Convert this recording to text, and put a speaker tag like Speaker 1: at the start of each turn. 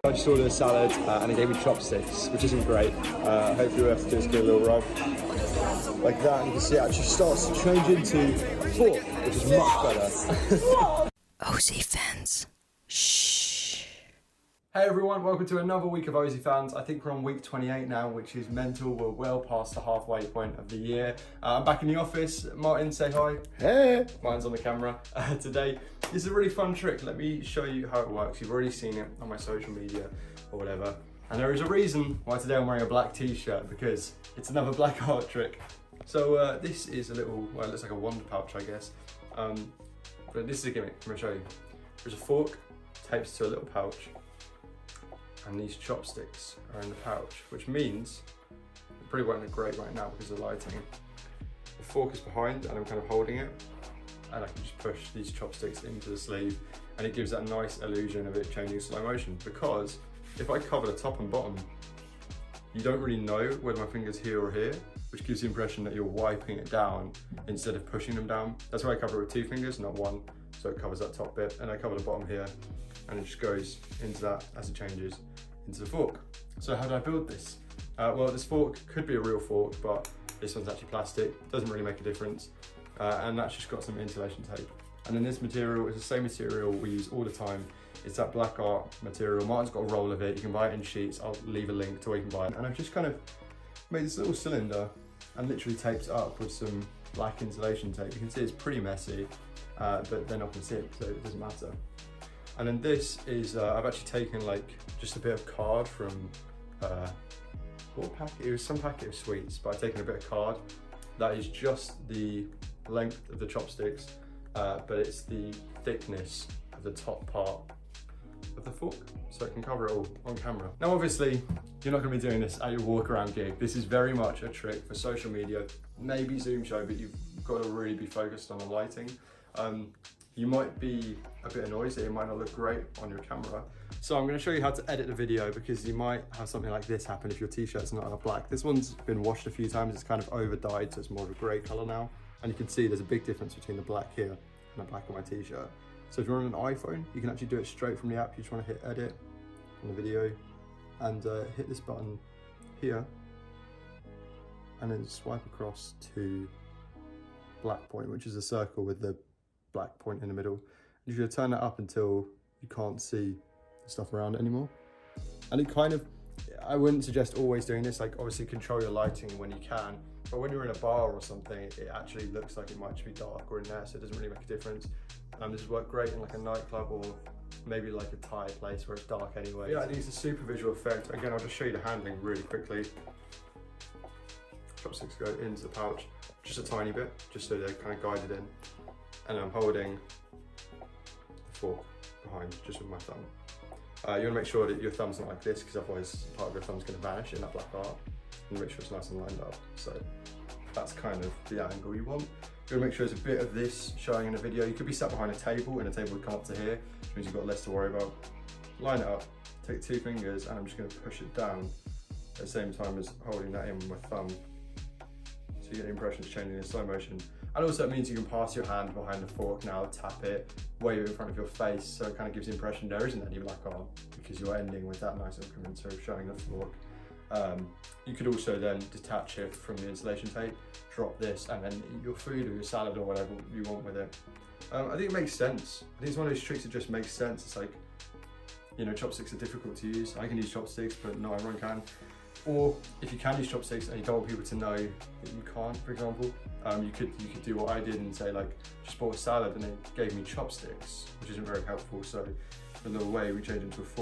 Speaker 1: I just ordered a salad and he gave me chopsticks, which isn't great. Hopefully we'll have to just give it a little rub like that, and you can see it actually starts to change into fork, which is much better.
Speaker 2: OZ fans, shh.
Speaker 1: Hey everyone, welcome to another week of OZ fans. I think we're on week 28 now, which is mental. We're well past the halfway point of the year. I'm back in the office. Martin, say hi.
Speaker 3: Hey!
Speaker 1: Martin's on the camera today. This is a really fun trick. Let me show you how it works. You've already seen it on my social media or whatever. And there is a reason why today I'm wearing a black t-shirt, because it's another black art trick. So this is a little, well, it looks like a wand pouch, I guess. But this is a gimmick. I'm gonna show you. There's a fork taped to a little pouch, and these chopsticks are in the pouch, which means it probably won't look great right now because of the lighting. The fork is behind and I'm kind of holding it, and I can just push these chopsticks into the sleeve, and it gives that nice illusion of it changing slow motion, because if I cover the top and bottom, you don't really know whether my finger's here or here, which gives the impression that you're wiping it down instead of pushing them down. That's why I cover it with 2 fingers, not 1, so it covers that top bit, and I cover the bottom here, and it just goes into that as it changes into the fork. So how did I build this? Well, this fork could be a real fork, but this one's actually plastic. Doesn't really make a difference. And that's just got some insulation tape. And then this material is the same material we use all the time. It's that black art material. Martin's got a roll of it. You can buy it in sheets. I'll leave a link to where you can buy it. And I've just kind of made this little cylinder and literally taped it up with some black insulation tape. You can see it's pretty messy, but they're not gonna see it, so it doesn't matter. And then this is, I've actually taken like just a bit of card from, what packet? It was some packet of sweets, but I've taken a bit of card. That is just the length of the chopsticks, but it's the thickness of the top part of the fork, so it can cover it all on camera. Now obviously, you're not gonna be doing this at your walk around gig. This is very much a trick for social media, maybe Zoom show, but you've got to really be focused on the lighting. You might be a bit annoyed that it might not look great on your camera. So I'm gonna show you how to edit the video, because you might have something like this happen if your t-shirt's not a black. This one's been washed a few times, it's kind of over dyed, so it's more of a gray color now. And you can see there's a big difference between the black here and the black on my t-shirt. So if you're on an iPhone, you can actually do it straight from the app. You just wanna hit edit on the video and hit this button here, and then swipe across to black point, which is a circle with the black point in the middle. You're gonna turn that up until you can't see the stuff around it anymore. And it kind of, I wouldn't suggest always doing this, like obviously control your lighting when you can, but when you're in a bar or something, it actually looks like it might just be dark or in there, so it doesn't really make a difference. This would work great in like a nightclub or maybe like a Thai place where it's dark anyway. Yeah, I think it's a super visual effect. Again, I'll just show you the handling really quickly. Chopsticks go into the pouch, just a tiny bit, just so they're kind of guided in. And I'm holding the fork behind just with my thumb. You want to make sure that your thumb's not like this, because otherwise part of your thumb's going to vanish in that black art. And make sure it's nice and lined up. So that's kind of the angle you want. You want to make sure there's a bit of this showing in the video. You could be sat behind a table, and the table would come up to here, which means you've got less to worry about. Line it up, take 2 fingers, and I'm just going to push it down at the same time as holding that in with my thumb. So you get the impression it's changing in slow motion. And also it means you can pass your hand behind the fork now, tap it, wave it in front of your face, so it kind of gives the impression there isn't any black art, because you're ending with that nice increment of showing the fork. You could also then detach it from the insulation tape, drop this, and then eat your food or your salad or whatever you want with it. I think it makes sense. I think it's one of those tricks that just makes sense. It's like, you know, chopsticks are difficult to use. I can use chopsticks, but not everyone can. Or if you can use chopsticks and you don't want people to know that you can't, for example, you could do what I did and say like, just bought a salad and it gave me chopsticks, which isn't very helpful. So the little way we changed it into a fork.